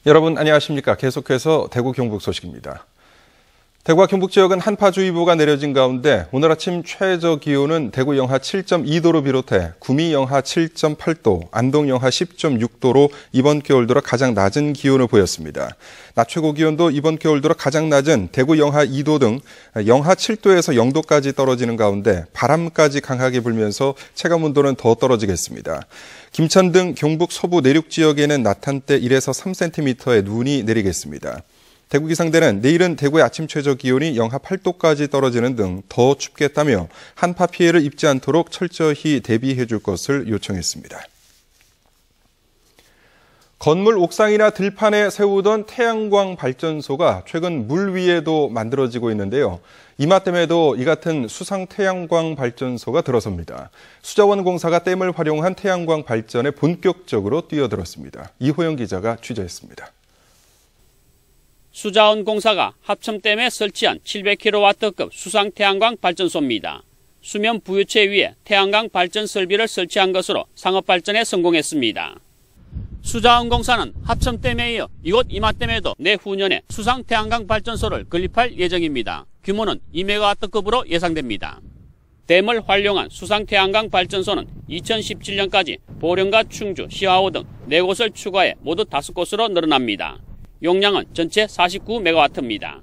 여러분 안녕하십니까? 계속해서 대구 경북 소식입니다. 대구와 경북 지역은 한파주의보가 내려진 가운데 오늘 아침 최저 기온은 대구 영하 7.2도를 비롯해 구미 영하 7.8도, 안동 영하 10.6도로 이번 겨울 들어 가장 낮은 기온을 보였습니다. 낮 최고 기온도 이번 겨울 들어 가장 낮은 대구 영하 2도 등 영하 7도에서 0도까지 떨어지는 가운데 바람까지 강하게 불면서 체감 온도는 더 떨어지겠습니다. 김천 등 경북 서부 내륙 지역에는 낮 한때 1에서 3cm의 눈이 내리겠습니다. 대구기상대는 내일은 대구의 아침 최저 기온이 영하 8도까지 떨어지는 등 더 춥겠다며 한파 피해를 입지 않도록 철저히 대비해 줄 것을 요청했습니다. 건물 옥상이나 들판에 세우던 태양광 발전소가 최근 물 위에도 만들어지고 있는데요. 이맘때에도 이 같은 수상 태양광 발전소가 들어섭니다. 수자원공사가 댐을 활용한 태양광 발전에 본격적으로 뛰어들었습니다. 이호영 기자가 취재했습니다. 수자원공사가 합천댐에 설치한 700kW급 수상 태양광 발전소입니다. 수면 부유체 위에 태양광 발전 설비를 설치한 것으로 상업 발전에 성공했습니다. 수자원공사는 합천댐에 이어 이곳 이마댐에도 내후년에 수상 태양광 발전소를 건립할 예정입니다. 규모는 2메가와트급으로 예상됩니다. 댐을 활용한 수상 태양광 발전소는 2017년까지 보령과 충주, 시화호 등 4곳을 추가해 모두 5곳으로 늘어납니다. 용량은 전체 49메가와트입니다.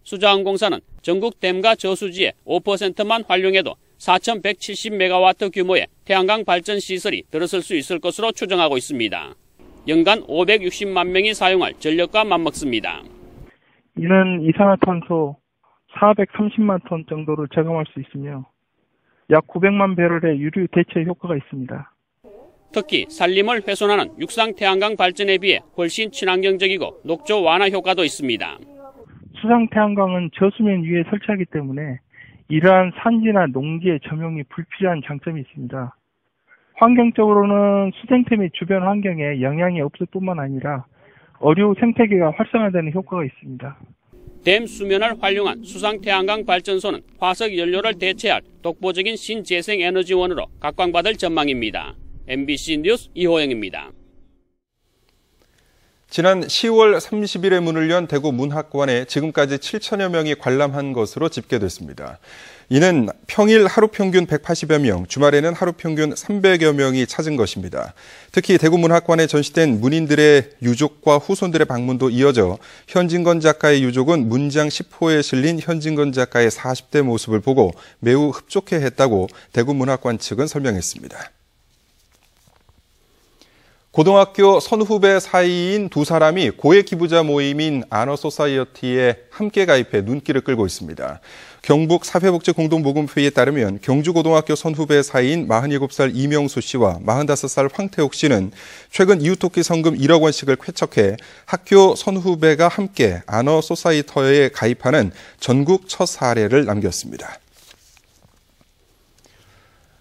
수자원공사는 전국 댐과 저수지의 5%만 활용해도 4,170메가와트 규모의 태양광 발전 시설이 들어설 수 있을 것으로 추정하고 있습니다. 연간 560만 명이 사용할 전력과 맞먹습니다. 이는 이산화탄소 430만 톤 정도를 제거할 수 있으며 약 900만 배럴의 유류 대체 효과가 있습니다. 특히 산림을 훼손하는 육상 태양광 발전에 비해 훨씬 친환경적이고 녹조 완화 효과도 있습니다. 수상 태양광은 저수면 위에 설치하기 때문에 이러한 산지나 농지의 점용이 불필요한 장점이 있습니다. 환경적으로는 수생태 및 주변 환경에 영향이 없을 뿐만 아니라 어류 생태계가 활성화되는 효과가 있습니다. 댐 수면을 활용한 수상 태양광 발전소는 화석 연료를 대체할 독보적인 신재생 에너지원으로 각광받을 전망입니다. MBC 뉴스 이호영입니다. 지난 10월 30일에 문을 연 대구 문학관에 지금까지 7천여 명이 관람한 것으로 집계됐습니다. 이는 평일 하루 평균 180여 명, 주말에는 하루 평균 300여 명이 찾은 것입니다. 특히 대구 문학관에 전시된 문인들의 유족과 후손들의 방문도 이어져 현진건 작가의 유족은 문장 10호에 실린 현진건 작가의 40대 모습을 보고 매우 흡족해했다고 대구 문학관 측은 설명했습니다. 고등학교 선후배 사이인 두 사람이 고액 기부자 모임인 아너소사이어티에 함께 가입해 눈길을 끌고 있습니다. 경북 사회복지공동모금회의에 따르면 경주고등학교 선후배 사이인 47살 이명수 씨와 45살 황태옥 씨는 최근 이웃돕기 성금 1억 원씩을 쾌척해 학교 선후배가 함께 아너소사이어티에 가입하는 전국 첫 사례를 남겼습니다.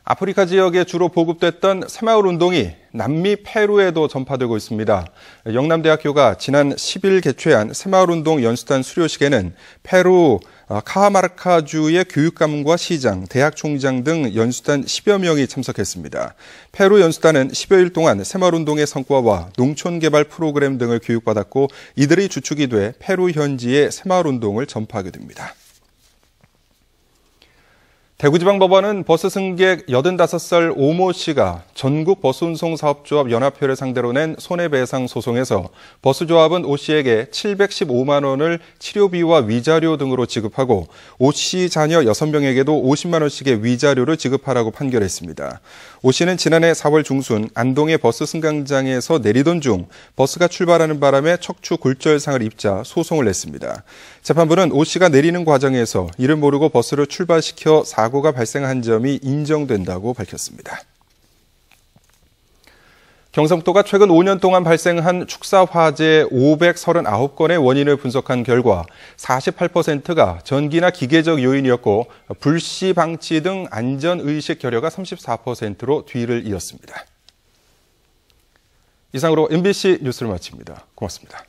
아프리카 지역에 주로 보급됐던 새마을 운동이 남미 페루에도 전파되고 있습니다. 영남대학교가 지난 10일 개최한 새마을 운동 연수단 수료식에는 페루 카하마르카주의 교육감과 시장, 대학 총장 등 연수단 10여 명이 참석했습니다. 페루 연수단은 10여일 동안 새마을 운동의 성과와 농촌 개발 프로그램 등을 교육받았고 이들의 주축이 돼 페루 현지의 새마을 운동을 전파하게 됩니다. 대구지방법원은 버스 승객 85살 오모 씨가 전국버스운송사업조합 연합회를 상대로 낸 손해배상 소송에서 버스조합은 오 씨에게 715만 원을 치료비와 위자료 등으로 지급하고 오 씨 자녀 6명에게도 50만 원씩의 위자료를 지급하라고 판결했습니다. 오 씨는 지난해 4월 중순 안동의 버스 승강장에서 내리던 중 버스가 출발하는 바람에 척추 골절상을 입자 소송을 냈습니다. 재판부는 오 씨가 내리는 과정에서 이를 모르고 버스를 출발시켜 사고가 발생한 점이 인정된다고 밝혔습니다. 경상북도가 최근 5년 동안 발생한 축사 화재 539건의 원인을 분석한 결과 48%가 전기나 기계적 요인이었고 불씨 방치 등 안전의식 결여가 34%로 뒤를 이었습니다. 이상으로 MBC 뉴스를 마칩니다. 고맙습니다.